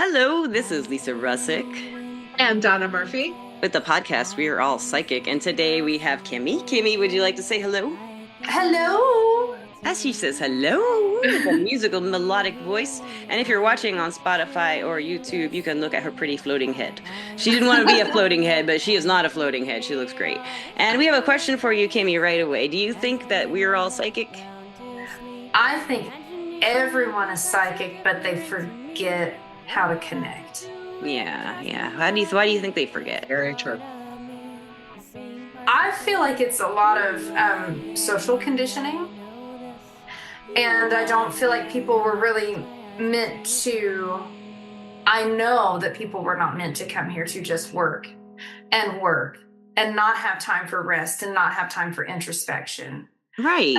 Hello, this is Lisa Russick. And Donna Murphy. With the podcast, we are all psychic, and today we have Kimmie. Kimmie, would you like to say hello? Hello. As she says hello with a musical melodic voice. And if you're watching on Spotify or YouTube, you can look at her pretty floating head. She didn't want to be a floating head, but she is not a floating head. She looks great. And we have a question for you, Kimmie, right away. Do you think that we're all psychic? I think everyone is psychic, but they forget how to connect. Yeah. Why do you think they forget? Very true. I feel like it's a lot of social conditioning, and I don't feel like people were really meant to. I know that people were not meant to come here to just work and not have time for rest and not have time for introspection. Right.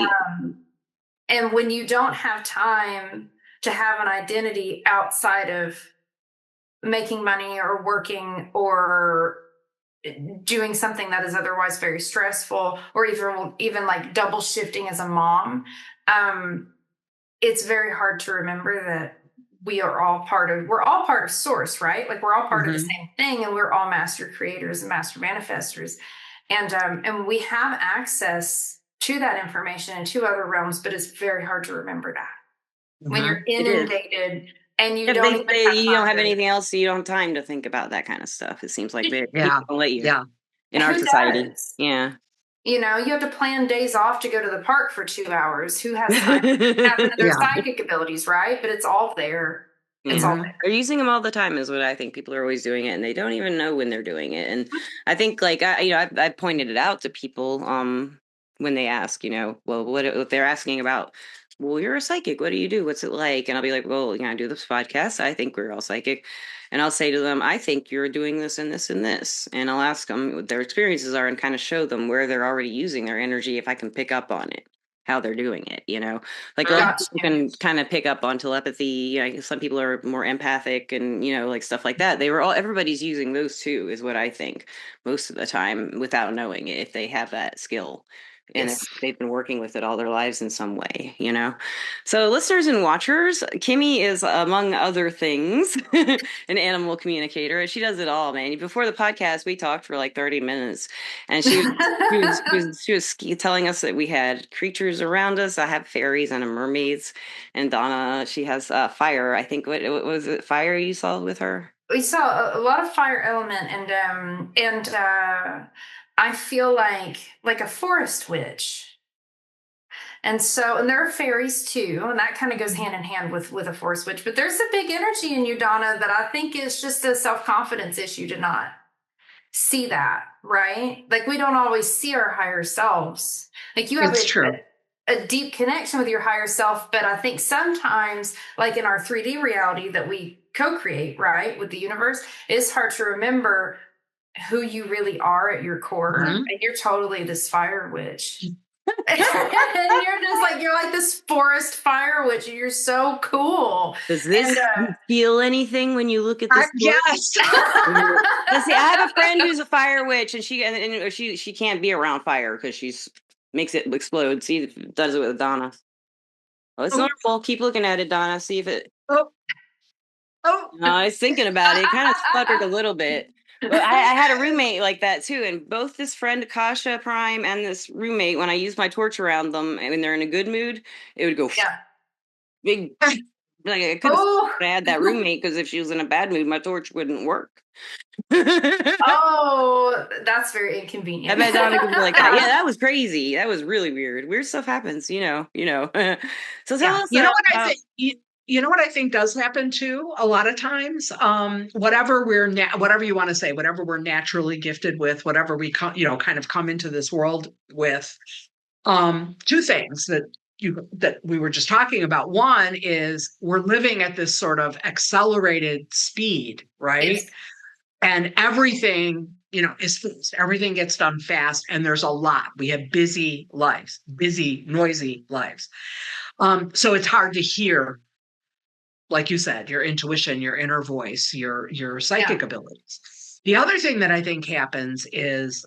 And when you don't have time to have an identity outside of making money or working or doing something that is otherwise very stressful, or even like double shifting as a mom, it's very hard to remember that we're all part of source, right? Like we're all part of the same thing, and we're all master creators and master manifestors. And we have access to that information and to other realms, but it's very hard to remember that when you're inundated and you don't have anything else, so you don't have time to think about that kind of stuff. It seems like people don't let you in our society. Does? Yeah. You have to plan days off to go to the park for 2 hours. Who has time to tap into their psychic abilities, right? But it's all there. It's all there. They're using them all the time is what I think. People are always doing it, and they don't even know when they're doing it. And I think, like, I pointed it out to people when they ask, well, what if they're asking about, well, you're a psychic. What do you do? What's it like? And I'll be like, well, I do this podcast. I think we're all psychic. And I'll say to them, I think you're doing this and this and this. And I'll ask them what their experiences are and kind of show them where they're already using their energy if I can pick up on it, how they're doing it, Like a lot of people can kind of pick up on telepathy. Some people are more empathic and, like stuff like that. Everybody's using those too, is what I think most of the time without knowing it, if they have that skill. And if they've been working with it all their lives in some way, So listeners and watchers, Kimmie is, among other things, an animal communicator. She does it all, man. Before the podcast, we talked for like 30 minutes. And she was telling us that we had creatures around us. I have fairies and mermaids. And Donna, she has fire. I think, what was it, fire you saw with her? We saw a lot of fire element, and I feel like a forest witch. And there are fairies too, and that kind of goes hand in hand with a forest witch. But there's a big energy in you, Donna, that I think is just a self-confidence issue to not see that, right? Like we don't always see our higher selves. Like you have a deep connection with your higher self, but I think sometimes, like in our 3D reality that we co-create, right, with the universe, it's hard to remember who you really are at your core. And you're totally this fire witch. And you're like this forest fire witch, and you're so cool. Does this feel anything when you look at this? Yes. See, I have a friend who's a fire witch, and she can't be around fire because she makes it explode. See, does it with Donna. Oh, it's normal. Keep looking at it, Donna. See if it. Oh. No, I was thinking about it. It kind of sputtered a little bit. But I had a roommate like that too, and both this friend Akasha Prime and this roommate, when I use my torch around them and when they're in a good mood, it would go big. Like I could have had that roommate, because if she was in a bad mood, my torch wouldn't work. Oh, that's very inconvenient. I bet Donna could be like, yeah, that was crazy. That was really weird. Weird stuff happens, So tell us. You know what I think does happen too a lot of times, whatever you want to say, whatever we're naturally gifted with, whatever we kind of come into this world with, two things that we were just talking about. One is we're living at this sort of accelerated speed, right? Yes. And everything, is fast. Everything gets done fast, and there's a lot. We have busy lives, busy, noisy lives. So it's hard to hear, like you said, your intuition, your inner voice, your psychic abilities. The other thing that I think happens is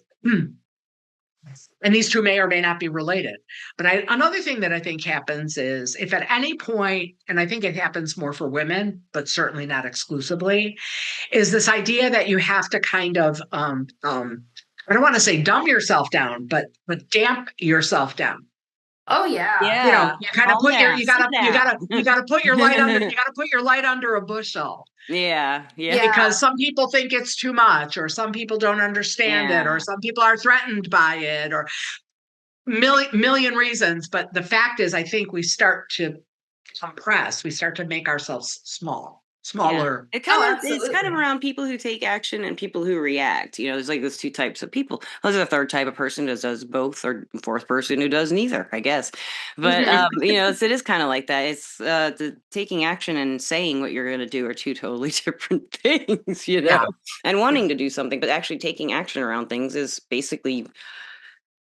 And these two may or may not be related. But another thing that I think happens is if at any point, and I think it happens more for women, but certainly not exclusively, is this idea that you have to kind of I don't want to say dumb yourself down, but damp yourself down. Oh yeah. Yeah. You kind of Calm put your down. Sit down. you gotta put your light under you gotta put your light under a bushel. Yeah. Yeah. Yeah. Because some people think it's too much, or some people don't understand it, or Yeah. some people are threatened by it, or million reasons. But the fact is, I think we start to compress. We start to make ourselves Yeah. smaller. It's kind absolutely. of around people who take action and people who react. There's like those two types of people. There's a third type of person that does both, or fourth person who does neither, I guess. But Mhm. it is kind of like that. It's the taking action and saying what you're going to do are two totally different things, Yeah. and wanting to do something, but actually taking action around things is basically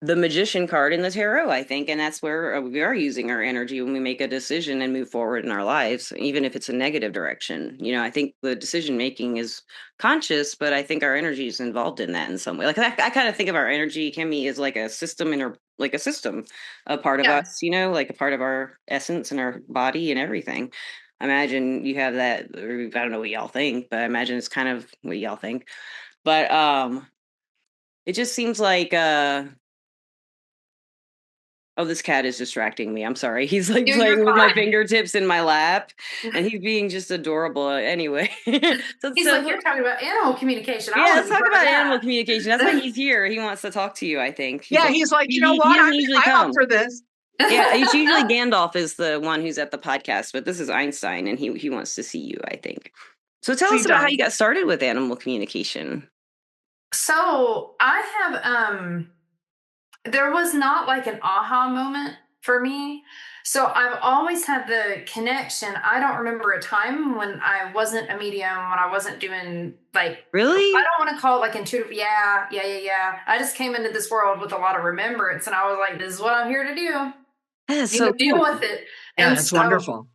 the magician card in the tarot, I think. And that's where we are using our energy when we make a decision and move forward in our lives, even if it's a negative direction. I think the decision making is conscious, but I think our energy is involved in that in some way. Like I kind of think of our energy, Kimmie, as like a system like a system, a part of Yeah. us, like a part of our essence and our body and everything. I imagine you have that, or I don't know what y'all think, but I imagine it's kind of what y'all think. But it just seems like oh, this cat is distracting me. I'm sorry. He's like You're playing with my fine. fingertips in my lap, and he's being just adorable. Anyway, so, He's like, you're talking about animal communication. I yeah, want let's to be talk part of about animal that. communication. That's why he's here. He wants to talk to you. I think Yeah, he's like, you know he what? doesn't usually I'm up come. for this. Yeah, it's usually Gandalf is the one who's at the podcast, but this is Einstein, and he wants to see you, I think. So tell He us about how does. you got started with animal communication. So I have there was not like an aha moment for me. So I've always had the connection. I don't remember a time when I wasn't a medium, when I wasn't doing like, I Really? don't want to call it like intuitive. Yeah, yeah, yeah, yeah. I just came into this world with a lot of remembrance and I was like, this is what I'm here to do. That is so Deal cool. with it. Yeah, And it's so wonderful.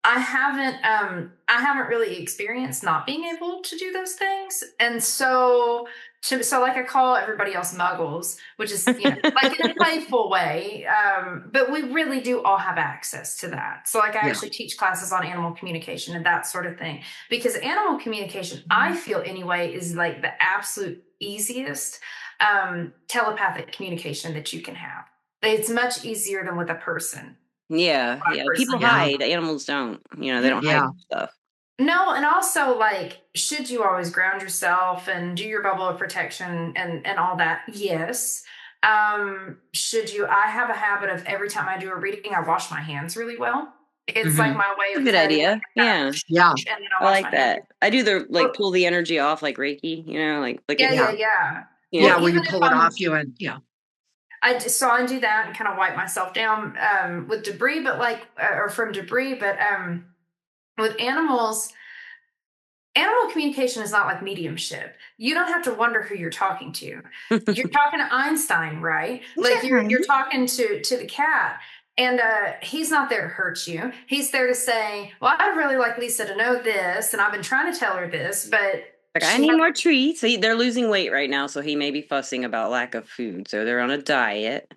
I haven't really experienced not being able to do those things. And so like I call everybody else muggles, which is, like in a playful way. But we really do all have access to that. So like I Yeah. actually teach classes on animal communication and that sort of thing, because animal communication, I feel anyway, is like the absolute easiest telepathic communication that you can have. It's much easier than with a person. Yeah, yeah. People Yeah. hide. Animals don't. They don't hide Yeah. stuff. No, and also like, should you always ground yourself and do your bubble of protection and all that? Yes. Should you? I have a habit of every time I do a reading, I wash my hands really well. It's like Mhm. my way That's a of good cutting, idea. Yeah. Yeah. and then I I wash my like hands. that. I do the Well, pull the energy off like Reiki, like yeah, it, yeah, Yeah. yeah. you Yeah, Well, know. where you even if pull it off you and yeah. I do that and kind of wipe myself down with debris, but like or from debris, but with animals. Animal communication is not like mediumship. You don't have to wonder who you're talking to. You're talking to Einstein, right? Like you're talking to the cat, and he's not there to hurt you. He's there to say, "Well, I'd really like Lisa to know this, and I've been trying to tell her this, but Like, I she need has." more treats. They're losing weight right now, so he may be fussing about lack of food. So they're on a diet.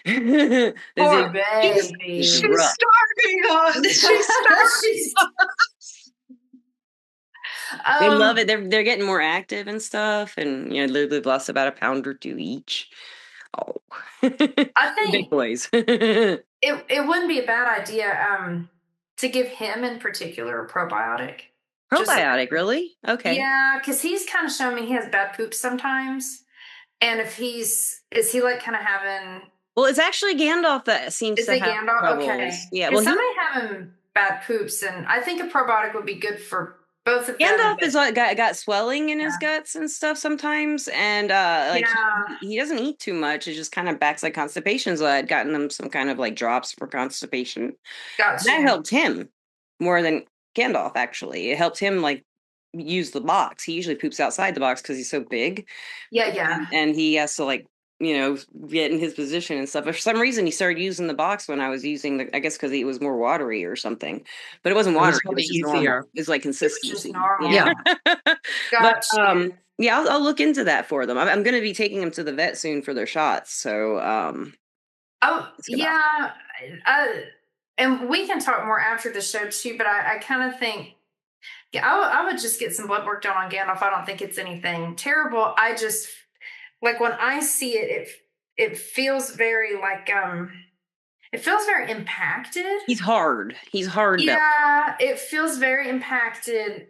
This is Poor She's baby. rough. starving us. She's starving She's, us. They love um, it. They're getting more active and stuff, and they've lost about a pound or two each. Oh, I big think boys. it wouldn't be a bad idea to give him in particular a probiotic. Just Probiotic, really? Okay. Yeah, because he's kind of showing me he has bad poops sometimes. And if is he like kind of having, Well, it's actually Gandalf that seems is to it have Gandalf? troubles. Okay. Yeah. Well, Because somebody having bad poops, and I think a probiotic would be good for both of them. Gandalf But is like got swelling in his guts and stuff sometimes, and like yeah, he doesn't eat too much. It just kind of backs like constipation. So I'd gotten him some kind of like drops for constipation. got That you. helped him more than Gandalf. Actually, it helped him like use the box. He usually poops outside the box because he's so big, Yeah, yeah. and he has to like get in his position and stuff. But for some reason, he started using the box when I was using I guess because it was more watery or something. But it wasn't It was watery. It probably was just normal. easier. It's like It was just consistency. normal. Yeah. Yeah. But Got you. Yeah, I'll look into that for them. I'm going to be taking them to the vet soon for their shots. So, Oh, ask about. yeah. Uh, and we can talk more after the show too, but I kind of think, yeah, I would just get some blood work done on Gandalf. I don't think it's anything terrible. I just, like when I see it, it feels very like, it feels very impacted. He's hard belt. Yeah, it feels very impacted.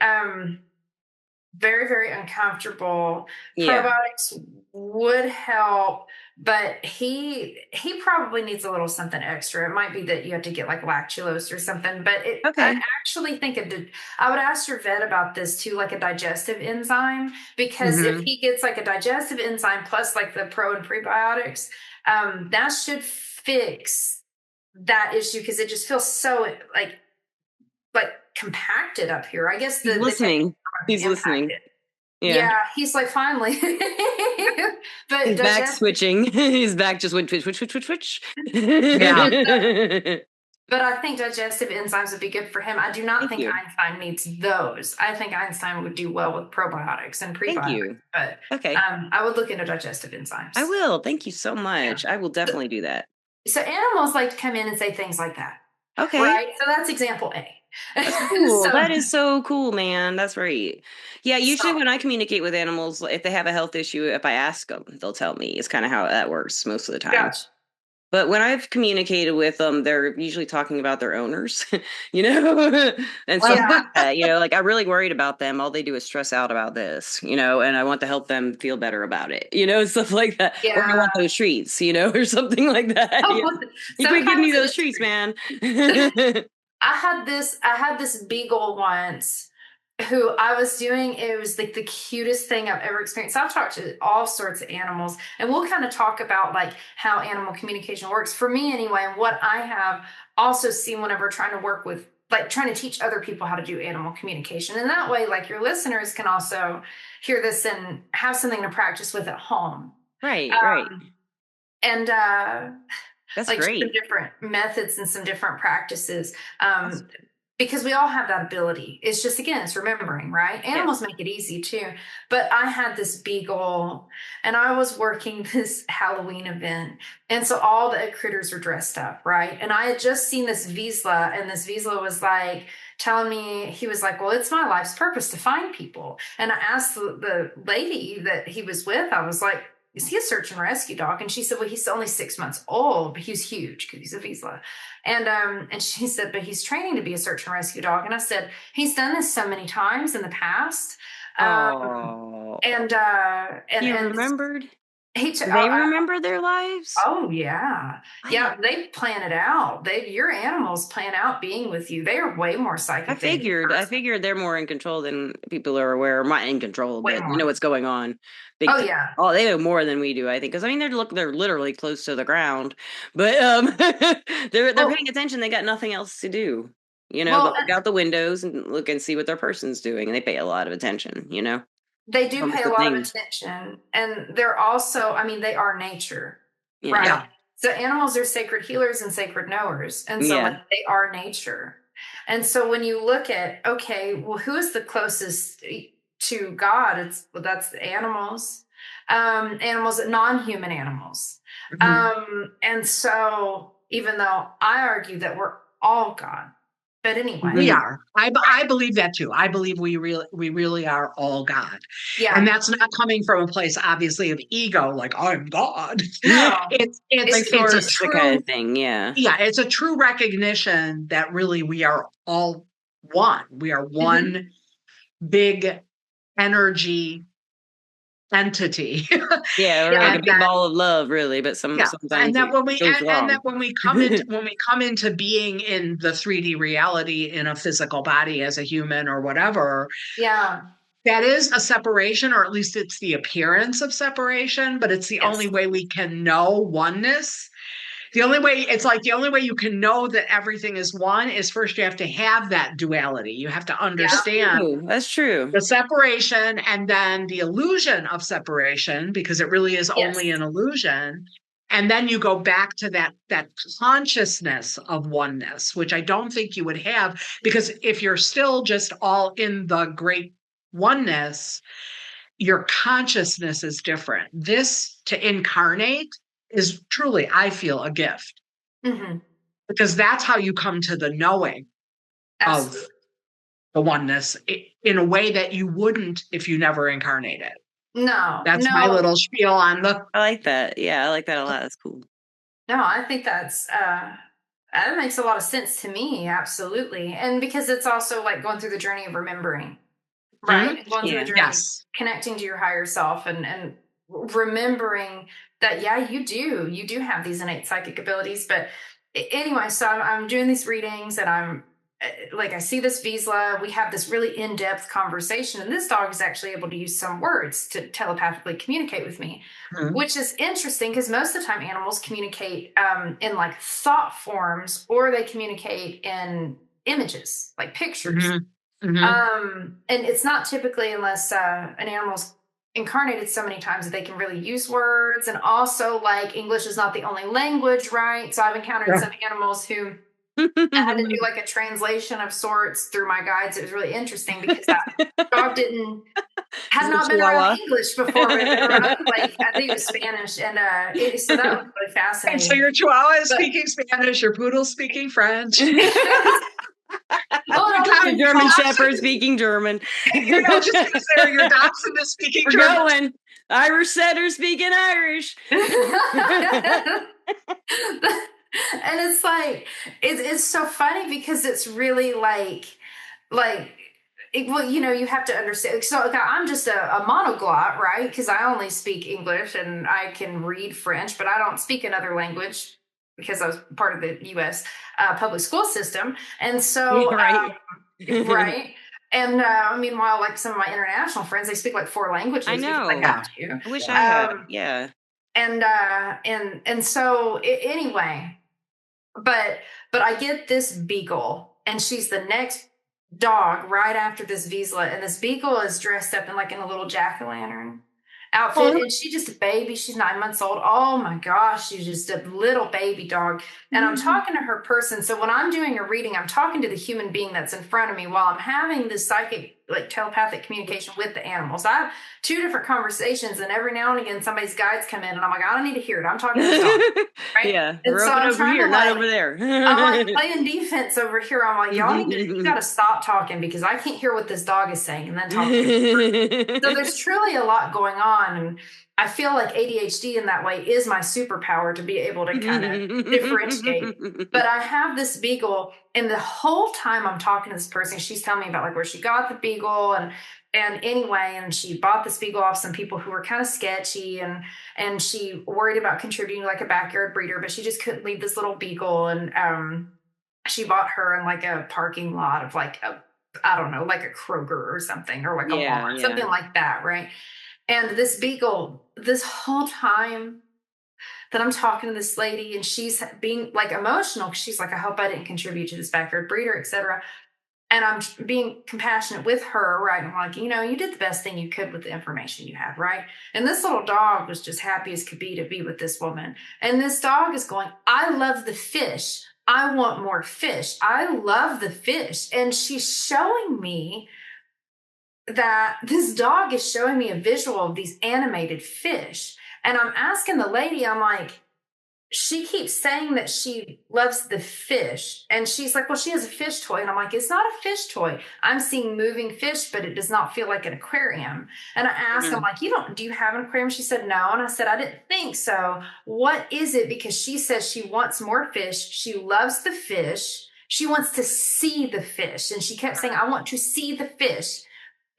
Very, very uncomfortable. Yeah. Probiotics would help, but he probably needs a little something extra. It might be that you have to get like lactulose or something, but I Okay. actually think I would ask your vet about this too, like a digestive enzyme, because if Hmm. he gets like a digestive enzyme plus like the pro and prebiotics, that should fix that issue because it just feels so like compacted up here. I guess He's the technique listening. He's listening. impacted. Yeah. Yeah, he's like finally. But He's back digest switching. He's back just went twitch, twitch, twitch, twitch, twitch. Yeah. but I think digestive enzymes would be good for him. I do not Thank think you. Einstein needs those. I think Einstein would do well with probiotics and Thank prebiotics, you. but Okay. I would look into digestive I enzymes. will. Thank you so Yeah. much. I will definitely do that. So animals like to come in and say things like that, Okay. right? So that's example A. That's cool. so That is so cool, man. That's great. Yeah, usually so when I communicate with animals, if they have a health issue, if I ask them, they'll tell me. It's kind of how that works most of the time. gotcha. But when I've communicated with them, they're usually talking about their owners, you know, and stuff Yeah, like that. You know, like I'm really worried about them. All they do is stress out about this, you know, and I want to help them feel better about it, you know, stuff like that. Or I yeah. want those treats, you know, or something like that. Yeah. Oh, You quit giving me sometimes those it's treats, man. I had this beagle once who I was doing, it was like the cutest thing I've ever experienced. I've talked to all sorts of animals, and we'll kind of talk about like how animal communication works for me anyway, and what I have also seen whenever trying to work with like trying to teach other people how to do animal communication. And that way, like your listeners can also hear this and have something to practice with at home. Right, right. Um, and That's like some great. different methods and some different practices. That's, Because we all have that ability. It's just, again, it's remembering, right? Animals yes. make it easy too. But I had this beagle and I was working this Halloween event. And so all the critters were dressed up, right? And I had just seen this Vizsla, and this Vizsla was like, telling me, he was like, well, it's my life's purpose to find people. And I asked the lady that he was with, I was like, is he a search and rescue dog? And she said, well, he's only 6 months old, but he's huge because he's a Vizsla. And she said, but he's training to be a search and rescue dog. And I said, he's done this so many times in the past. Um, Oh, he and remembered. he took, Do they remember their lives? oh yeah. I Yeah, didn't. they plan it out. Your animals plan out being with you. They are way more I psychic than any figured. I person. figured they're more in control than people are aware. Not in control, Way but you know more. what's going on. Big Oh time. yeah. Oh, they know more than we do. I think because I mean they're literally close to the ground, but they're Well, paying attention. They got nothing else to do, you know, well, but look out the windows and look and see what their person's doing, and they pay a lot of attention. You know, they do almost pay a the lot of thing. attention, and they're also, I mean, they are nature, Yeah, right? Yeah. So animals are sacred healers and sacred knowers, and so like yeah. they are nature. And so when you look at, okay, well, who is the closest to God? That's the animals, animals, non-human animals. Mhm. And so even though I argue that we're all God, but anyway, We Mhm. are. I believe that too. I believe we really are all God. And yeah, that's not coming from a place obviously of ego, like I'm God. no, Like It's a source, the kind true, of thing. Yeah. yeah, it's a true recognition that really we are all one. We are mhm. one big energy entity. Yeah, we're like Yeah, a And big that, ball of love, really, but yeah, and sometimes that it when we goes and that wrong. when we come into being in the 3D reality in a physical body as a human or whatever, yeah, that is a separation, or at least it's the appearance of separation, but it's the only yes, way we can know oneness. The only way, it's like the only way you can know that everything is one is first you have to have that duality. You have to yeah, That's understand true. That's true. the separation and then the illusion of separation, because it really is yes, only an illusion. And then you go back to that consciousness of oneness, which I don't think you would have, because if you're still just all in the great oneness, your consciousness is different. This to incarnate is truly, I feel, a gift because that's how you come to the knowing Absolutely. of the oneness in a way that you wouldn't if you never incarnated. No, That's my little spiel on the. I like that. Yeah, I like that a lot. That's cool. No, I think that makes a lot of sense to me. Absolutely. And because it's also like going through the journey of remembering, right? Mm-hmm. Going through the journey Yes. of connecting to your higher self and remembering that, yeah, you do have these innate psychic abilities. But anyway, so I'm doing these readings and I'm like, I see this Vizsla, we have this really in-depth conversation, and this dog is actually able to use some words to telepathically communicate with me, which is interesting because most of the time animals communicate in like thought forms, or they communicate in images, like pictures. And it's not typically unless an animal's incarnated so many times that they can really use words. And also, like, English is not the only language, right? So I've encountered some animals who I had to do like a translation of sorts through my guides. It was really interesting because that dog had not been around English before, but been around like I think it was Spanish, and so that was really fascinating. And so your Chihuahua is speaking Spanish, your Poodle speaking French. The German Shepherd speaking German. I was just going to say, your Dachshund is speaking We're German. Going. Irish setter speaking Irish. And it's like it's so funny because it's really like well, you know, you have to understand. So like, I'm just a monoglot, right? Because I only speak English and I can read French, but I don't speak another language because I was part of the U.S. Public school system, and so right. And meanwhile, like some of my international friends, they speak like 4 languages. I know. Because they have to. I wish I had. Yeah. And so anyway, but I get this beagle, and she's the next dog right after this Vizsla, and this beagle is dressed up in like in a little jack-o'-lantern outfit, and she's just a baby. She's 9 months old. Oh my gosh, she's just a little baby dog. And I'm talking to her person. So when I'm doing a reading, I'm talking to the human being that's in front of me while I'm having this psychic, like telepathic communication with the animals. I have 2 different conversations, and every now and again somebody's guides come in and I'm like, I don't need to hear it. I'm talking to this dog. Right? Yeah. And We're so open I'm over here, not like, over there. I'm like playing defense over here. I'm like, y'all you gotta stop talking because I can't hear what this dog is saying, and then talk to me. So there's truly a lot going on, and I feel like ADHD in that way is my superpower to be able to kind of differentiate. But I have this beagle, and the whole time I'm talking to this person, she's telling me about like where she got the beagle, and anyway, and she bought this beagle off some people who were kind of sketchy, and she worried about contributing like a backyard breeder, but she just couldn't leave this little beagle, and she bought her in like a parking lot of like I don't know, like a Kroger or something, or like a Walmart, something like that, right? And this beagle, this whole time that I'm talking to this lady, and she's being like emotional because she's like, I hope I didn't contribute to this backyard breeder, etc. And I'm being compassionate with her, right? And I'm like, you know, you did the best thing you could with the information you had, right? And this little dog was just happy as could be to be with this woman. And this dog is going, I love the fish. I want more fish. I love the fish. And she's showing me that this dog is showing me a visual of these animated fish. And I'm asking the lady, I'm like, she keeps saying that she loves the fish. And she's like, well, she has a fish toy. And I'm like, it's not a fish toy. I'm seeing moving fish, but it does not feel like an aquarium. And I asked, I'm like, do you have an aquarium? She said, no. And I said, I didn't think so. What is it? Because she says she wants more fish. She loves the fish. She wants to see the fish. And she kept saying, I want to see the fish.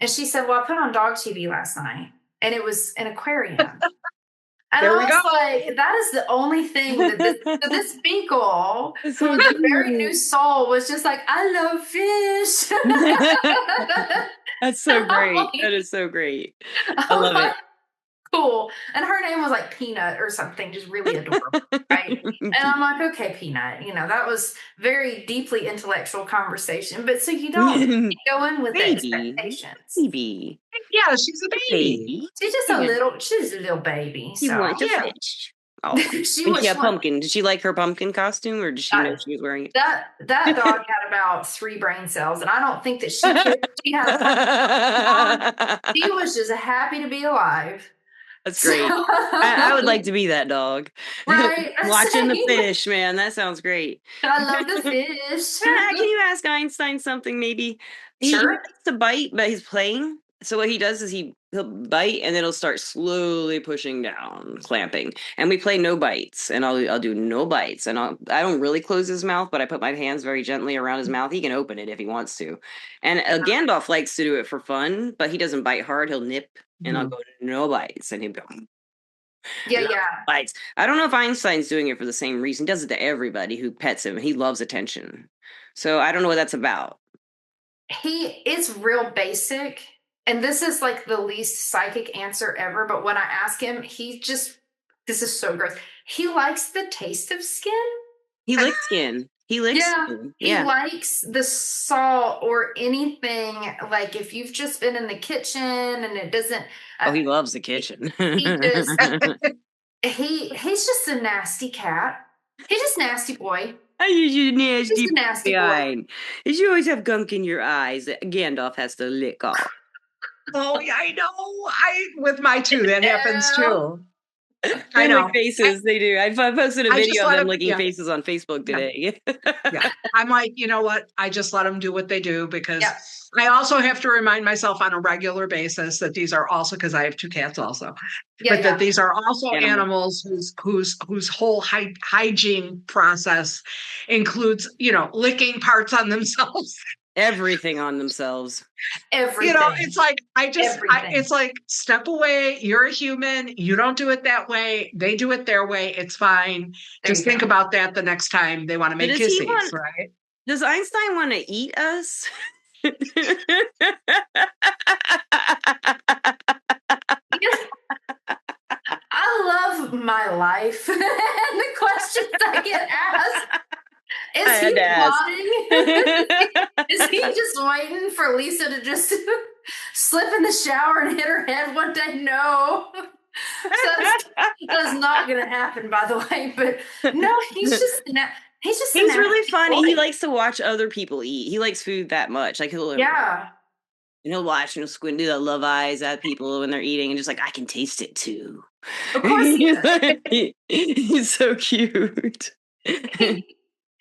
And she said, well, I put on dog TV last night, and it was an aquarium. And I was like, that is the only thing that this beagle, who's a very new soul, was just like, I love fish. That's so great. That is so great. I love it. Cool. And her name was like Peanut or something, just really adorable, right? And I'm like, okay, Peanut, you know, that was very deeply intellectual conversation. But so you don't go in with expectations. Baby. Yeah, she's a baby. She's just a little baby. She So wants a fish. Oh, She and she was had pumpkin. Did she like her pumpkin costume, or did she know uh, she was wearing that dog it? had about 3 brain cells, and I don't think that she cared if she had a pumpkin on. She was just happy to be alive. That's So, great. I would like to be that dog. right? Watching the Same. fish, man, that sounds great. I love the fish. Can you ask Einstein something? Maybe he Sure. likes to bite, but he's playing. So what he does is he'll bite and then he'll start slowly pushing down, clamping. And we play no bites, and I'll do no bites, and I don't really close his mouth, but I put my hands very gently around his mouth. He can open it if he wants to. And Gandalf likes to do it for fun, but he doesn't bite hard. He'll nip, and I'll Mhm. go no bites, and he'll go Yeah, no yeah. bites. I don't know if Einstein's doing it for the same reason. He does it to everybody who pets him. He loves attention. So I don't know what that's about. It's real basic. And this is like the least psychic answer ever. But when I ask him, this is so gross. He likes the taste of skin. He licks skin. He licks Yeah. skin. He Yeah. likes the salt or anything. Like if you've just been in the kitchen and it doesn't, Oh, uh, he loves the he, kitchen. he just, he's just a nasty cat. He's just a nasty boy. I use you Just nasty a nasty boy. behind. You always have gunk in your eyes that Gandalf has to lick off. Oh, yeah, I know. I with my two, that happens Oh, too. I They lick know. faces. They do. I posted a I just video of let them him. licking Yeah, faces on Facebook yeah. today. Yeah. I'm like, you know what? I just let them do what they do because yeah. I also have to remind myself on a regular basis that these are also because I have two cats also, Yeah, but that yeah. these are also Animal. animals whose whole hygiene process includes, licking parts on themselves. Everything on themselves. It's Everything. like Everything. it's like step away. You're a human. You don't do it that way. They do it their way. It's fine. There Just you think go. about that the next time they want to So make does he kisses, want right? does Einstein want to eat us? I love my life and the questions I get asked. I Is had he to ask. plotting? Is he just waiting for Lisa to just slip in the shower and hit her head one day? No. So that's not going to happen, by the way. But no, he's just a He's really nasty funny. He boy. likes to watch other people eat. He likes food that much. Like Yeah, he'll watch and he'll squint, do the love eyes at people when they're eating, and just like I can taste it too. of course he does. He's so cute. He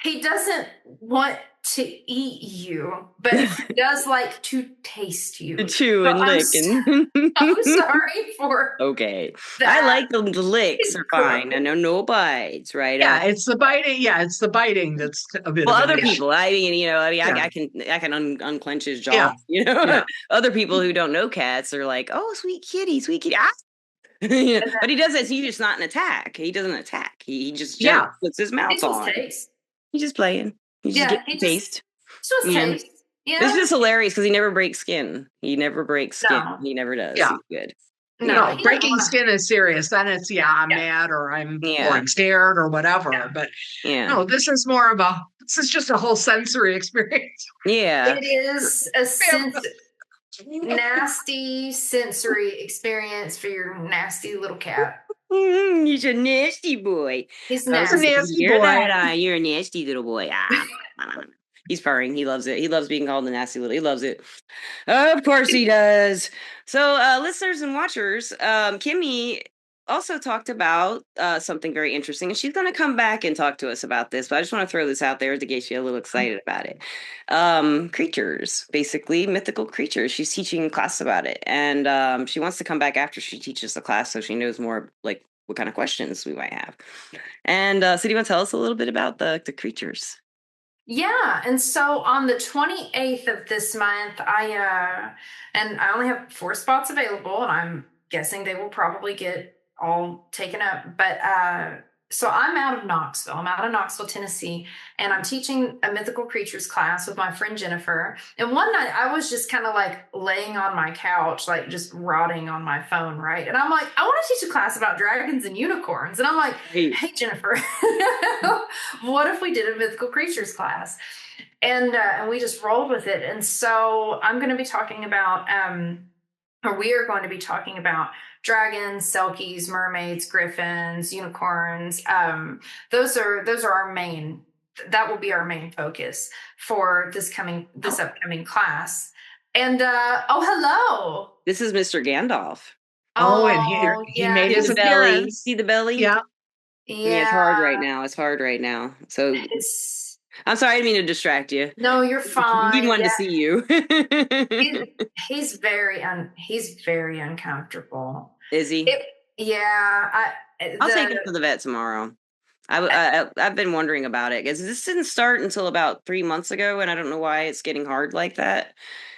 he doesn't want to eat you, but he does like to taste To you. chew So and lick and I'm sorry for okay. I that. like the licks It's are gross. fine. I know no bites, right? Yeah, it's the biting. Yeah, it's the biting that's a bit Well, of an other issue. people, Yeah, I can unclench his jaw. yeah, yeah, Other people who don't know cats are like, "Oh, sweet kitty." Ah! And But he does it. He's just not an attack. He doesn't attack. He just gently yeah. puts his he mouth just on. tastes. He's just playing. He's just Yeah, getting he a just taste. Yeah. taste. You This know? is hilarious because he never breaks skin. He never breaks skin. No, He never does. Yeah. He's good. no, Yeah. No, he doesn't breaking want to. skin is serious. Then it's I'm Yeah, mad or I'm Yeah. scared or yeah. whatever. But Yeah. no, this is just a whole sensory experience. Yeah. It is a nasty sensory experience for your nasty little cat. He's a nasty boy. He's I was He's a just like, nasty. nasty you hear boy. that? You're a nasty little boy. Ah. He's purring. He loves it. He loves being called the nasty little. He loves it. Of course he does. So, listeners and watchers, Kimmie also talked about something very interesting, and she's going to come back and talk to us about this. But I just want to throw this out there to get you a little excited about it. Creatures, basically mythical creatures. She's teaching class about it, and she wants to come back after she teaches the class so she knows more, like what kind of questions we might have. And so, do you want to tell us a little bit about the creatures? Yeah, and so on the 28th of this month, and I only have 4 spots available, and I'm guessing they will probably get all taken up. But so I'm out of Knoxville. I'm out of Knoxville, Tennessee, and I'm teaching a mythical creatures class with my friend Jennifer. And one night I was just kind of like laying on my couch, like just rotting on my phone, right? And I'm like, I want to teach a class about dragons and unicorns. And I'm like, Hey. hey, Jennifer, what if we did a mythical creatures class? And we just rolled with it. And so I'm going to be talking about, or we are going to be talking about dragons, selkies, mermaids, griffins, unicorns. Those are our main. That will be our main focus for this upcoming class. And hello. This is Mr. Gandalf. Oh, and Oh, he yeah. made See his the belly. appearance. See the belly? Yeah. Yeah, it's hard right Yeah. now. It's hard right now. So It's I'm sorry, I didn't mean to distract you. no, you're He fine. wanted to Yeah. see you. He's very uncomfortable. Is he? Yeah, I'll take him to the vet tomorrow. I've been wondering about it because this didn't start until about 3 months ago, and I don't know why it's getting hard like that.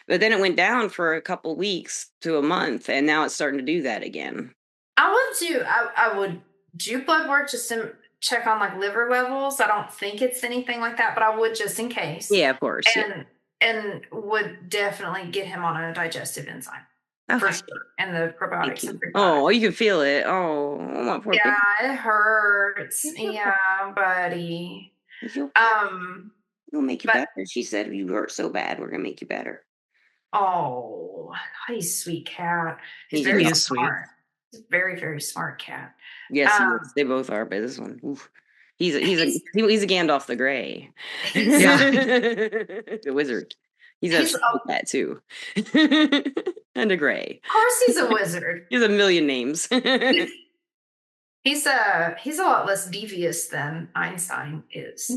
But then it went down for a couple weeks to a month, and now it's starting to do that again. I would do blood work just to check on like liver levels. I don't think it's anything like that, but I would just in case. Yeah, of course. And would definitely get him on a digestive enzyme. Okay. For sure. And the probiotics and prebiotics. Oh, you can feel it. Oh, my poor yeah, baby. it hurts. Yeah, buddy. We'll make you better. She said you hurt so bad, we're gonna make you better. Oh, he's a sweet cat. He's very smart. sweet. He's a very, very smart cat. Yes, he is. They both are, but this one, oof. He's a Gandalf the Grey. The wizard. He's a cat too. And a gray. Of course he's a wizard. He has a million names. He's a lot less devious than Einstein is.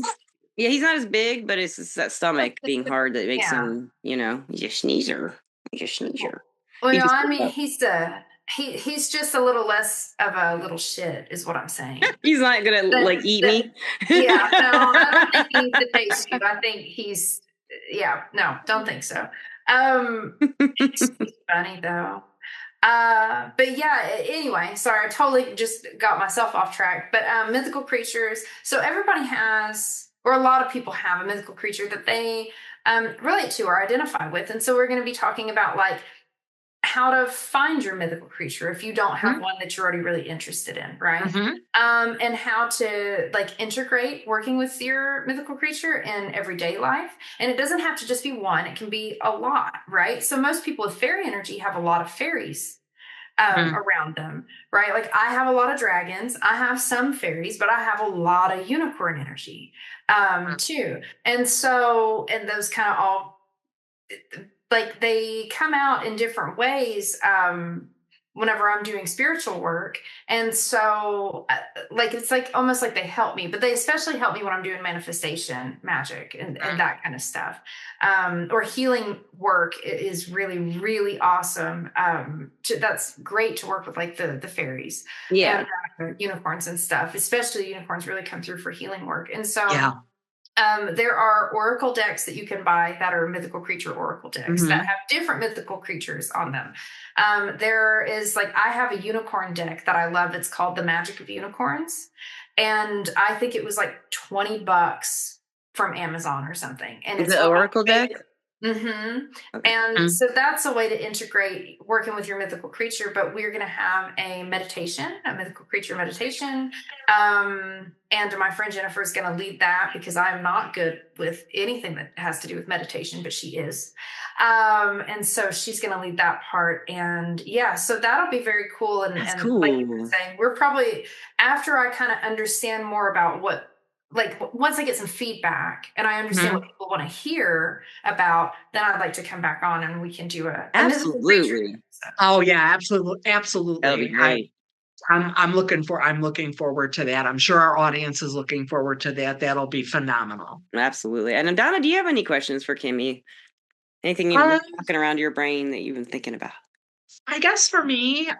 Yeah, he's not as big, but it's just that stomach being hard that makes him, he's a sneezer. He's a sneezer. Well, I mean, he's just a little less of a little shit, is what I'm saying. He's not gonna eat me. Yeah, no, I don't think he needs to taste you. I think he's no, don't think so. It's funny though. But yeah, anyway, sorry, I totally just got myself off track. But mythical creatures, so everybody has, or a lot of people have a mythical creature that they relate to or identify with. And so we're going to be talking about like how to find your mythical creature if you don't have one that you're already really interested in, right? And how to like integrate working with your mythical creature in everyday life. And it doesn't have to just be one, it can be a lot, right? So most people with fairy energy have a lot of fairies around them, right? Like I have a lot of dragons, I have some fairies, but I have a lot of unicorn energy too. And those kind of all like they come out in different ways whenever I'm doing spiritual work. And so like it's like almost like they help me, but they especially help me when I'm doing manifestation magic and that kind of stuff. Or healing work is really, really awesome. That's great to work with like the fairies and unicorns and stuff, especially unicorns really come through for healing work. And so there are oracle decks that you can buy that are mythical creature oracle decks that have different mythical creatures on them. There is like, I have a unicorn deck that I love. It's called The Magic of Unicorns. And I think it was like $20 from Amazon or something. And it's the oracle deck. And so that's a way to integrate working with your mythical creature, but we're going to have a mythical creature meditation. And my friend Jennifer is going to lead that because I'm not good with anything that has to do with meditation, but she is. And so she's going to lead that part. And so that'll be very cool. And cool. Like you were saying, we're probably, after I kind of understand more about once I get some feedback and I understand what people want to hear about, then I'd like to come back on and we can do absolutely. Oh yeah, absolutely. That'll be great. I'm looking forward to that. I'm sure our audience is looking forward to that. That'll be phenomenal. Absolutely. And Donna, do you have any questions for Kimmie? Anything you've been talking around your brain that you've been thinking about? I guess for me,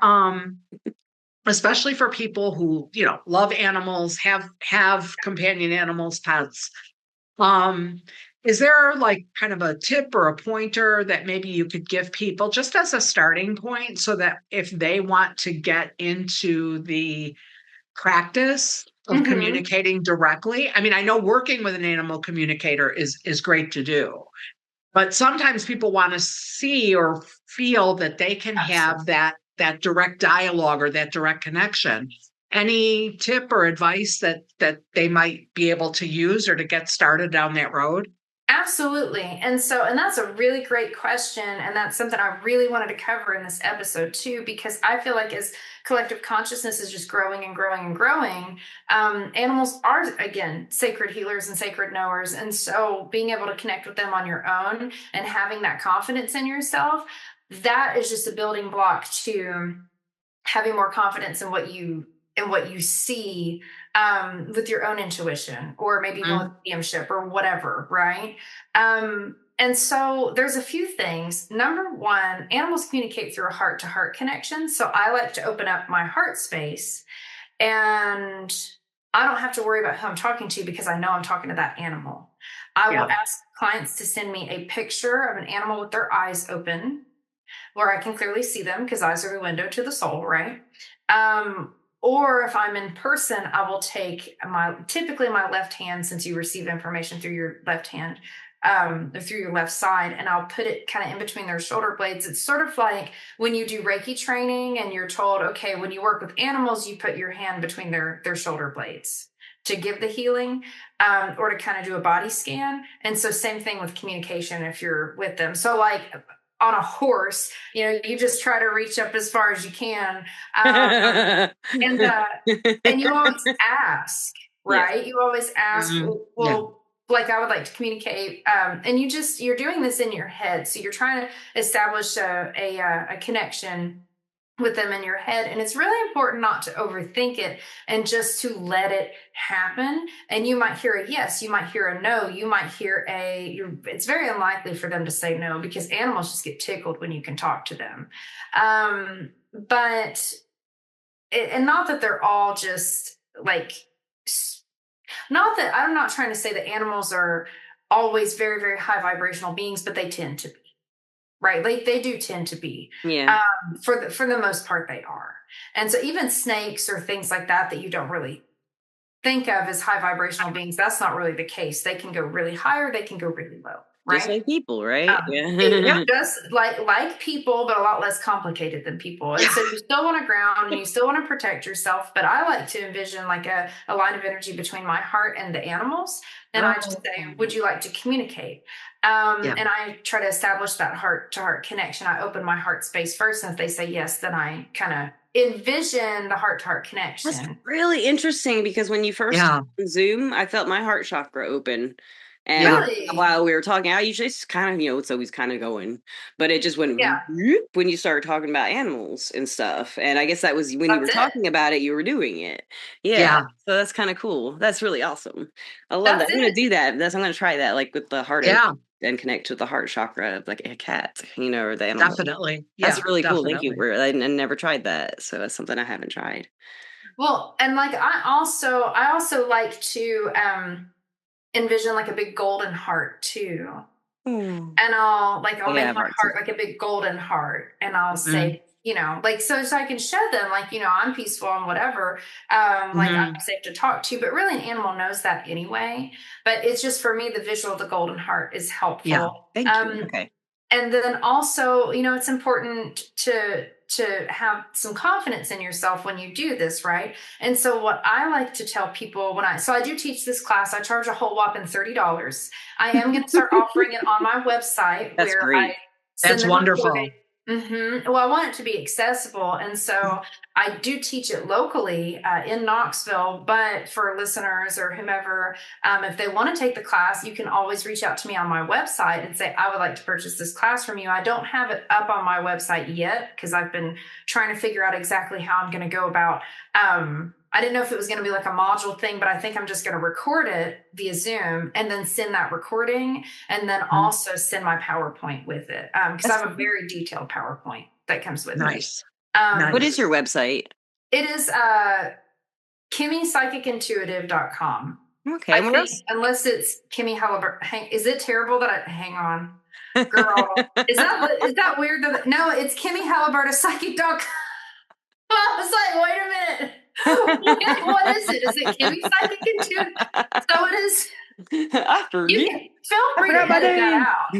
especially for people who, love animals, have companion animals, pets. Is there like kind of a tip or a pointer that maybe you could give people just as a starting point so that if they want to get into the practice of communicating directly? I mean, I know working with an animal communicator is great to do, but sometimes people want to see or feel that they can have that direct dialogue or that direct connection. Any tip or advice that they might be able to use or to get started down that road? Absolutely. And that's a really great question. And that's something I really wanted to cover in this episode too, because I feel like as collective consciousness is just growing and growing and growing, animals are, again, sacred healers and sacred knowers. And so being able to connect with them on your own and having that confidence in yourself, that is just a building block to having more confidence in what you see with your own intuition, or maybe even with mediumship or whatever, right? And so there's a few things. Number one, animals communicate through a heart-to-heart connection. So I like to open up my heart space, and I don't have to worry about who I'm talking to because I know I'm talking to that animal. I will ask clients to send me a picture of an animal with their eyes open, where I can clearly see them, because eyes are the window to the soul, right? Or if I'm in person, I will take typically my left hand, since you receive information through your left hand, or through your left side, and I'll put it kind of in between their shoulder blades. It's sort of like when you do Reiki training and you're told, okay, when you work with animals, you put your hand between their shoulder blades to give the healing, or to kind of do a body scan. And so same thing with communication if you're with them. So like on a horse, you just try to reach up as far as you can. And you always ask, right? You always ask, well, like I would like to communicate. And you're doing this in your head. So you're trying to establish a connection with them in your head. And it's really important not to overthink it and just to let it happen. And you might hear a yes, you might hear a no, you might hear it's very unlikely for them to say no, because animals just get tickled when you can talk to them. And not that they're all just like, not that I'm not trying to say that animals are always very, very high vibrational beings, but they tend to be. Right. Like they do tend to be, for the most part, they are. And so even snakes or things like that you don't really think of as high vibrational beings, that's not really the case. They can go really high or they can go really low. Right? Just like people, right? Just like people, but a lot less complicated than people. And so you still want to ground and you still want to protect yourself. But I like to envision like a line of energy between my heart and the animals. And I just say, would you like to communicate? And I try to establish that heart-to-heart connection. I open my heart space first. And if they say yes, then I kind of envision the heart-to-heart connection. That's really interesting, because when you first on Zoom, I felt my heart chakra open. And while we were talking, I usually just kind of, it's always kind of going, but it just went whoop when you started talking about animals and stuff. And I guess that was when you were talking about it, you were doing it. Yeah. So that's kind of cool. That's really awesome. I love that. I'm going to do that. I'm going to try that, like with the heart and connect to the heart chakra, like a cat, or the animal. Definitely. That's really cool. Thank you. I never tried that. So that's something I haven't tried. Well, and like I also like to envision like a big golden heart too. And I'll make my heart like a big golden heart, and I'll say, so I can show them like, I'm peaceful and whatever, like I'm safe to talk to. But really an animal knows that anyway. But it's just, for me, the visual of the golden heart is helpful. Yeah. Thank you. Okay. And then also, it's important to have some confidence in yourself when you do this, right? And so what I like to tell people so I do teach this class, I charge a whole whopping $30. I am going to start offering it on my website. That's where great. That's wonderful. Well, I want it to be accessible. And so I do teach it locally in Knoxville, but for listeners or whomever, if they want to take the class, you can always reach out to me on my website and say, I would like to purchase this class from you. I don't have it up on my website yet because I've been trying to figure out exactly how I'm going to go about I didn't know if it was going to be like a module thing, but I think I'm just going to record it via Zoom and then send that recording, and then also send my PowerPoint with it. Because I have a very detailed PowerPoint that comes with it. Nice. What is your website? It is KimmiePsychicIntuitive.com. Okay. I think, unless it's Kimmie Halliburton. Is it terrible that hang on, girl? Is that weird? No, it's KimmieHalliburtonPsychic.com. I was like, wait a minute. What is it? Is it Kimmie Psychic Intuitive? So it is. After you feel free to edit that out.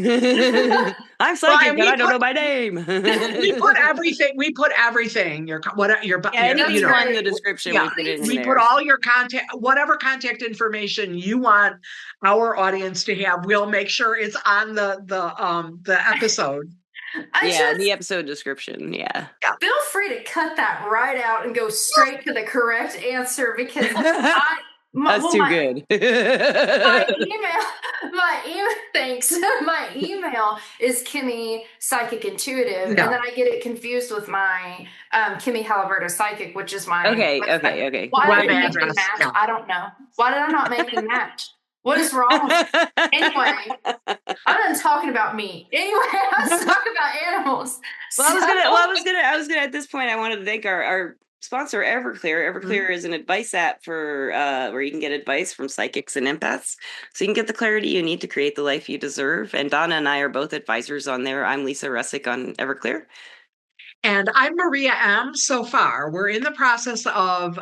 I'm Well, psychic, and but I don't know my name. we put everything. We put everything. Your Yeah, anything That's fun in great. the description, yeah. we put it in We put there. all your contact, whatever contact information you want our audience to have. We'll make sure it's on the episode. I Yeah, the just episode description. Yeah. feel free to cut that right out and go straight to the correct answer because That's too my good. email, thanks. My email is Kimmie Psychic Intuitive, Yeah. and then I get it confused with my Kimmie Halliburton Psychic, which is my Okay. website. Why Web did it make me address, match? yeah. I don't know. Why did I not make me match? What is wrong with me? Anyway, I'm not talking about me. Anyway, let's talk about animals. Well, I was gonna. At this point, I wanted to thank our sponsor, Everclear. Everclear is an advice app for where you can get advice from psychics and empaths, so you can get the clarity you need to create the life you deserve. And Donna and I are both advisors on there. I'm Lisa Russick on Everclear. And I'm Maria M. So far, we're in the process of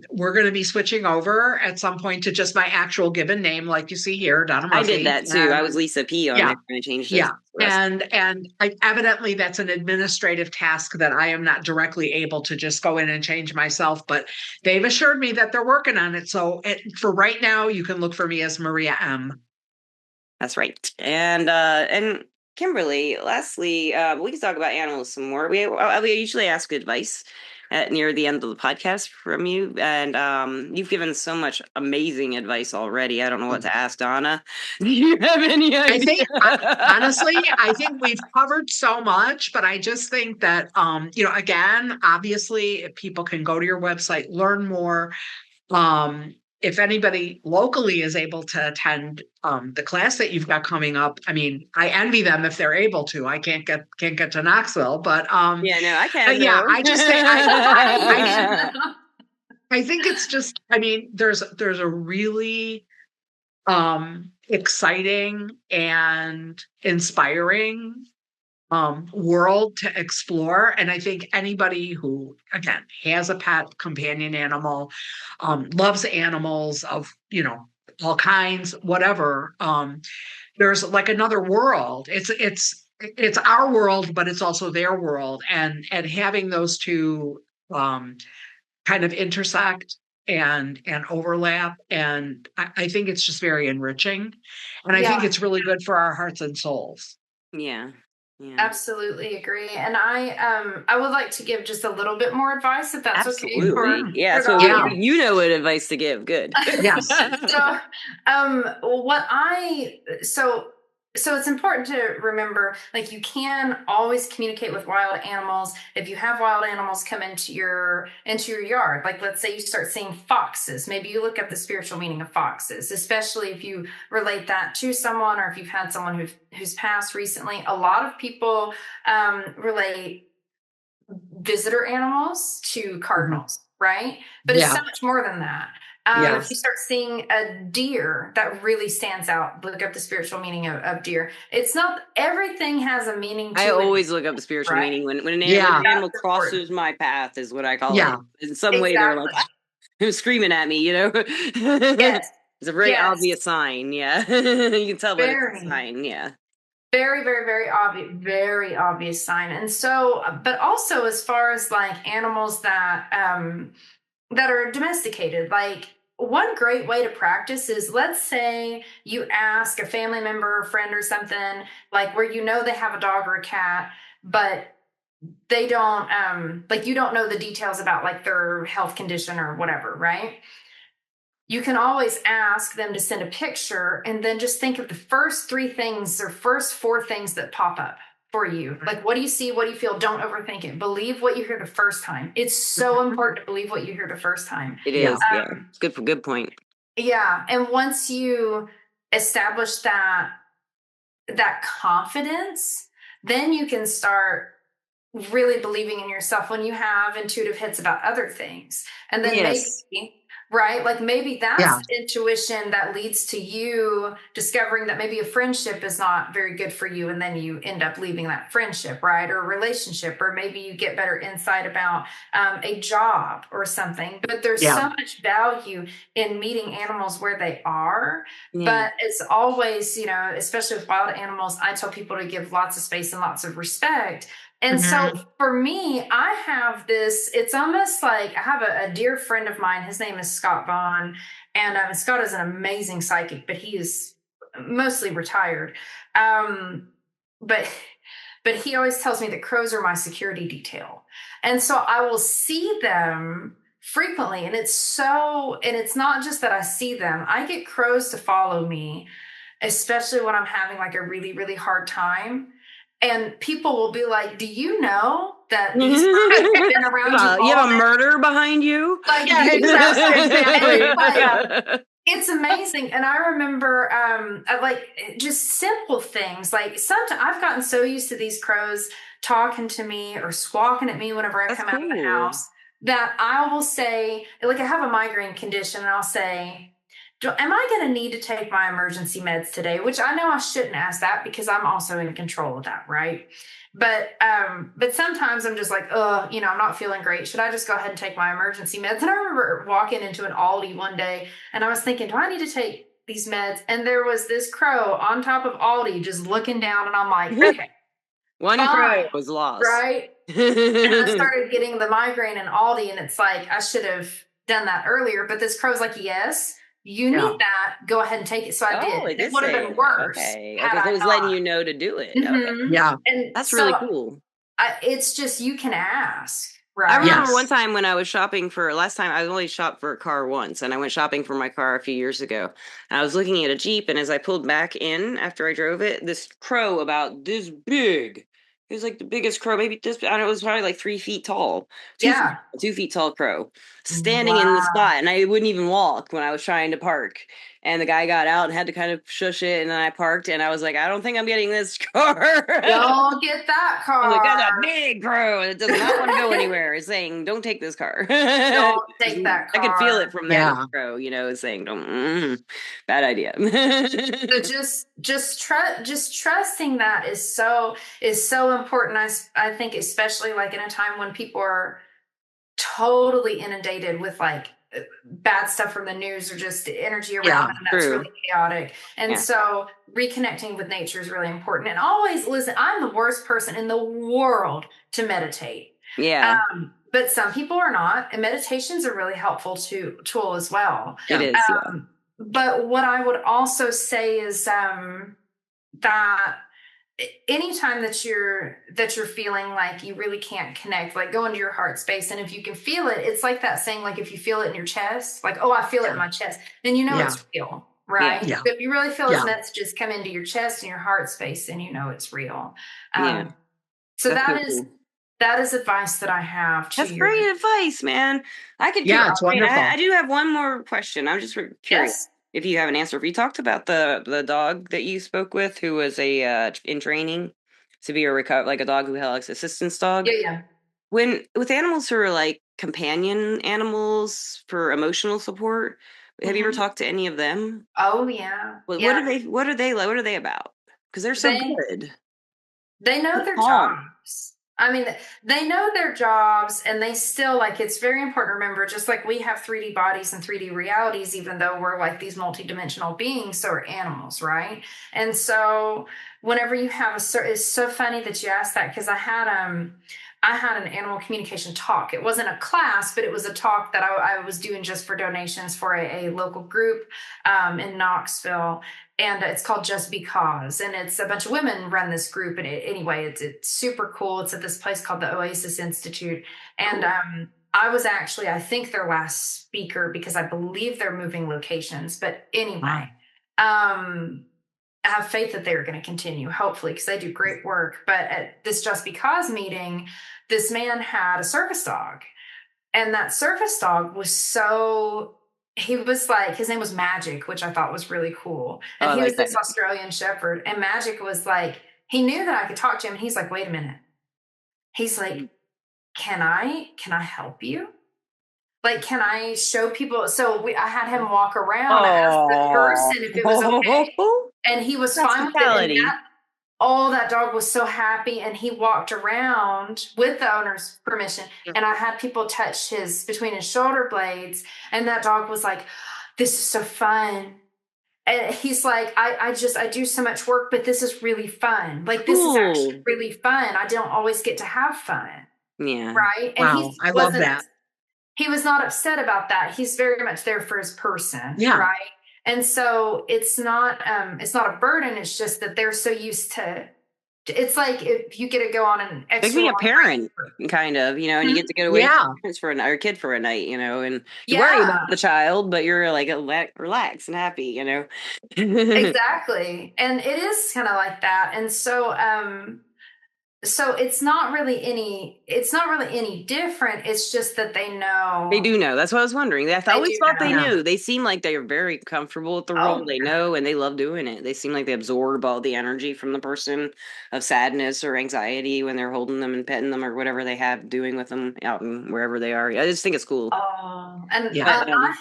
we're going to be switching over at some point to just my actual given name, like you see here, Donna I Murphy. did that too. I was Lisa P on Yeah. there, and I changed it. Yeah, and evidently that's an administrative task that I am not directly able to just go in and change myself. But they've assured me that they're working on it. So for right now, you can look for me as Maria M. That's right. And Kimberly, lastly, we can talk about animals some more. We usually ask advice near the end of the podcast from you, and you've given so much amazing advice already. I don't know what to ask Donna. Do you have any idea? I think honestly, I think we've covered so much, but I just think that again, obviously, if people can go to your website, learn more. If anybody locally is able to attend the class that you've got coming up, I mean, I envy them if they're able to. I can't get to Knoxville, but yeah, no, I can. yeah, Though. I just think I think it's just. I mean, there's a really exciting and inspiring world to explore. And I think anybody who, again, has a pet companion animal, loves animals of, all kinds, whatever, there's like another world. It's our world, but it's also their world. And having those two kind of intersect and overlap. And I think it's just very enriching. And I think it's really good for our hearts and souls. Yeah. Yeah. Absolutely agree. And I would like to give just a little bit more advice if that's Absolutely. okay. Yeah. So you know what advice to give. Good. Yes. So it's important to remember, like, you can always communicate with wild animals. If you have wild animals come into your yard, like let's say you start seeing foxes, maybe you look up the spiritual meaning of foxes, especially if you relate that to someone or if you've had someone who's passed recently. A lot of people relate visitor animals to cardinals, right? But it's so much more than that. If you start seeing a deer, that really stands out. Look up the spiritual meaning of deer. It's not everything has a meaning to it. I always look up the spiritual meaning when an animal crosses my path, is what I call it. In some way, they're like, "Ah," screaming at me, Yes. It's a very obvious sign. Yeah, you can tell, but it's a sign. Yeah. Very, very, very obvious sign. And so, but also as far as like animals that are domesticated, like one great way to practice is, let's say you ask a family member or friend or something, like where they have a dog or a cat, but they don't like, you don't know the details about like their health condition or whatever, right? You can always ask them to send a picture and then just think of the first 3 things or first 4 things that pop up for you. Like, what do you see? What do you feel? Don't overthink it. Believe what you hear the first time. It's so important to believe what you hear the first time. It is. Yeah. It's good point. Yeah. And once you establish that confidence, then you can start really believing in yourself when you have intuitive hits about other things. And then maybe Right? Like maybe Yeah. that's intuition that leads to you discovering that maybe a friendship is not very good for you. And then you end up leaving that friendship, right? Or a relationship, or maybe you get better insight about a job or something. But there's Yeah. so much value in meeting animals where they are. Yeah. But it's always, you know, especially with wild animals, I tell people to give lots of space and lots of respect. And so Mhm. for me, I have this, it's almost like I have a dear friend of mine. His name is Scott Vaughn. And Scott is an amazing psychic, but he is mostly retired. But but he always tells me that crows are my security detail. And so I will see them frequently. And it's not just that I see them, I get crows to follow me, especially when I'm having like a really, really hard time. And people will be like, do you know that these crows have been around you You all have a day? murder behind you? Like, Yeah, do you know? And exactly. it's like, Yeah. it's amazing. And I remember like just simple things. Like sometimes I've gotten so used to these crows talking to me or squawking at me whenever I That's come out of the cool. house, that I will say, like I have a migraine condition, and I'll say, am I going to need to take my emergency meds today? Which I know I shouldn't ask that because I'm also in control of that, right? But sometimes I'm just like, oh, you know, I'm not feeling great. Should I just go ahead and take my emergency meds? And I remember walking into an Aldi one day, and I was thinking, do I need to take these meds? And there was this crow on top of Aldi just looking down, and I'm like, okay, One crow fine, was lost. right? And I started getting the migraine in Aldi, and it's like, I should have done that earlier. But this crow's like, yes, you Yeah. need that. Go ahead and take it. So I did. Oh, it And it did would have say been it. worse Okay. had Okay. So it I was letting not. you know to do it. Okay. Mm-hmm. Yeah. And That's really so cool. it's just, you can ask, I right? remember one Yes. time when I was shopping for last time I only shopped for a car once, and I went shopping for my car a few years ago. And I was looking at a Jeep, and as I pulled back in after I drove it, this crow about this big. It was like the biggest crow, maybe this. I don't know, it was probably like 3 feet tall, Yeah. 2 feet tall crow, standing in the Wow. spot, and I wouldn't even walk when I was trying to park. And the guy got out and had to kind of shush it, and then I parked, and I was like, I don't think I'm getting this car. Don't get that I'm like, that's car. a big crow. It does not want to go anywhere. It's saying, don't take this car. Don't take that I could feel it car. from that Yeah. crow, it's saying, don't, bad idea. So just trusting that is so important. I think especially like in a time when people are totally inundated with like bad stuff from the news, or just the energy around Yeah. them that's True. really chaotic. And Yeah. so reconnecting with nature is really important. And always listen, I'm the worst person in the world to meditate. Yeah, But some people are not, and meditation's a really helpful tool as well. it Yeah. is. Yeah. But what I would also say is that anytime that you're feeling like you really can't connect, like go into your heart space, and if you can feel it, it's like that saying, like if you feel it in your chest, like, oh, I feel it in my chest, then you know Yeah. it's real, Yeah. right? Yeah. But if you really feel his Yeah. messages come into your chest and your heart space, then you know it's real. Yeah. So That's so that is cool. that is advice that I have to That's your. great advice, man. I could. Yeah, it's Wait, wonderful. I do have one more question. I'm just curious Yes. if you have an answer. If you talked about the dog that you spoke with, who was in training to be like a dog who had assistance dog. Yeah. When with animals who are like companion animals for emotional support, have you ever Mhm. talked to any of them? Oh yeah. What Yeah. are they? What are they like? What are they about? Because they're so They good. They know their Calm. jobs. I mean, they know their jobs, and they still, like, it's very important to remember, just like we have 3D bodies and 3D realities, even though we're like these multidimensional beings, so are animals, right? And so whenever you have it's so funny that you asked that, because I had an animal communication talk. It wasn't a class, but it was a talk that I was doing just for donations for a local group in Knoxville. And it's called Just Because, and it's a bunch of women run this group. And anyway, it's super cool. It's at this place called the Oasis Institute. And I was actually, I think, their last speaker, because I believe they're moving locations. But anyway, I have faith that they're going to continue, hopefully, because they do great work. But at this Just Because meeting, this man had a service dog, and that service dog was he was like, his name was Magic, which I thought was really cool. Oh, And I he was like that. this Australian Shepherd, and Magic was like, he knew that I could talk to him. And he's like, wait a minute. He's like, can I help you? like, can I show people? So I had him walk around. I asked the Oh, person if it was okay, and he was fine with it. And hospitality. that dog was so happy, and he walked around with the owner's permission. And I had people touch between his shoulder blades, and that dog was like, "This is so fun." And he's like, I do so much work, but this is really fun. Like, this is actually Cool. really fun. I don't always get to have fun. Yeah. Right. And Wow, I love that. he was not upset about that. He's very much there for his person. Yeah. Right. And so it's not a burden. It's just that they're so used to, it's like if you get to go on an Like extra being a long parent, kind of, and you get to get away Yeah. from parents for a night, or kid for a night, and you worry Yeah. about the child, but you're like relaxed and happy, Exactly. And it is kind of like that. And so it's not really any different. It's just that they know. They do know. That's what I was wondering. I They always do thought they know. knew. They seem like they are very comfortable with the role. Oh, They know and they love doing it. They seem like they absorb all the energy from the person of sadness or anxiety when they're holding them and petting them or whatever they have doing with them out and wherever they are. I just think it's cool. oh, and Yeah.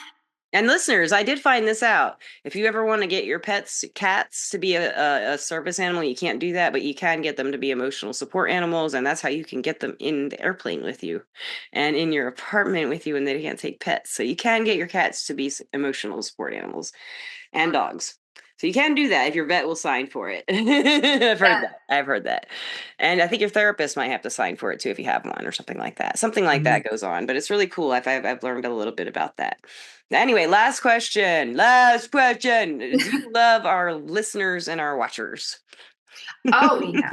And listeners, I did find this out. If you ever want to get your cats to be a service animal, you can't do that, but you can get them to be emotional support animals, and that's how you can get them in the airplane with you and in your apartment with you, and they can't take pets. So you can get your cats to be emotional support animals and dogs. So you can do that if your vet will sign for it. I've heard that. And I think your therapist might have to sign for it too if you have one or something like that. Something like that goes on, but it's really cool. I've learned a little bit about that. Anyway, last question. Do you love our listeners and our watchers? Oh yeah,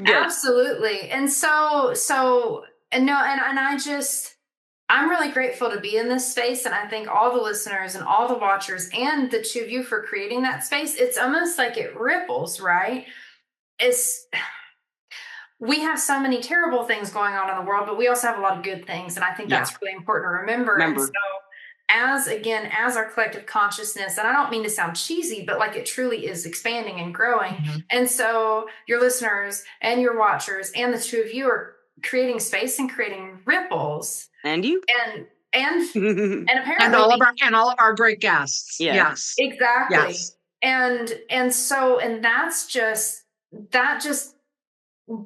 absolutely. And and no, and I'm really grateful to be in this space. And I thank all the listeners and all the watchers and the two of you for creating that space. It's almost like it ripples, right? We have so many terrible things going on in the world, but we also have a lot of good things. And I think that's really important to remember. And so as our collective consciousness, and I don't mean to sound cheesy, but like it truly is expanding and growing. And so your listeners and your watchers and the two of you are creating space and creating ripples. And you? And apparently and all of our great guests. Yes. Exactly. Yes. And that just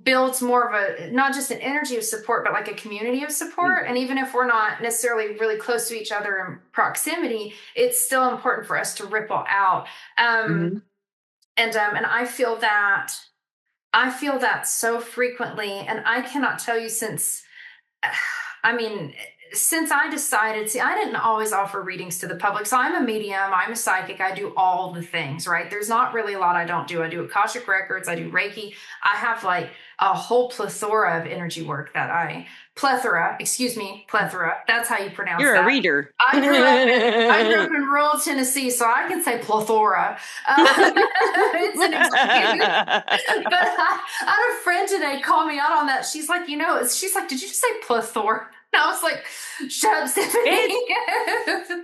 builds more of a, not just an energy of support, but like a community of support. And even if we're not necessarily really close to each other in proximity, it's still important for us to ripple out. And I feel that so frequently. And I cannot tell you since I decided, I didn't always offer readings to the public. So I'm a medium, I'm a psychic, I do all the things, right? There's not really a lot I don't do. I do Akashic Records, I do Reiki. I have like a whole plethora of energy work plethora. That's how you pronounce You're that. a reader. I grew up in rural Tennessee, so I can say plethora. It's an excuse. But I had a friend today call me out on that. She's like, did you just say plethora? And I was like, shut up, Stephanie.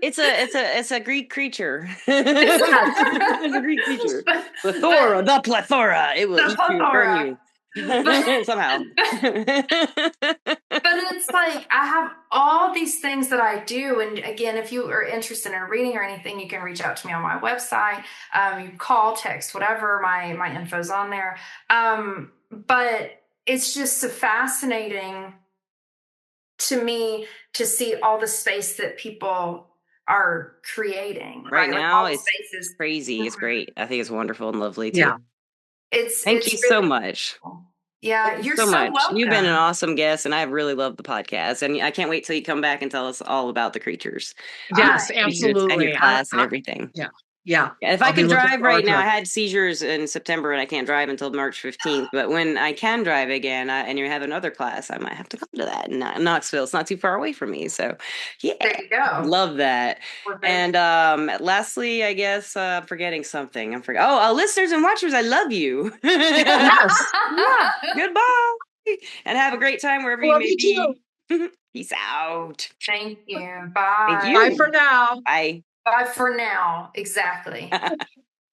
It's a Greek creature. It's a Greek creature. The plethora. It will eat you, burn you. Somehow. But it's like I have all these things that I do. And again, if you are interested in reading or anything, you can reach out to me on my website. You can call, text, whatever. My info's on there. But it's just so fascinating to me to see all the space that people are creating right now. It's spaces. Crazy. It's great. I think it's wonderful and lovely too. Yeah. Thank you so much. Cool. Yeah, you're so much. welcome. You've been an awesome guest, and I really love the podcast. And I can't wait till you come back and tell us all about the creatures. Yes, absolutely. And your class and everything. Yeah. If I can drive right now, I had seizures in September and I can't drive until March 15th. But when I can drive again and you have another class, I might have to come to that in Knoxville. It's not too far away from me. So, yeah. There you go. Love that. And lastly, I guess forgetting something. Listeners and watchers, I love you. Yes. Yeah. Goodbye. And have a great time wherever you may be. Peace out. Thank you. Bye. Bye for now. Bye. Bye for now. Exactly.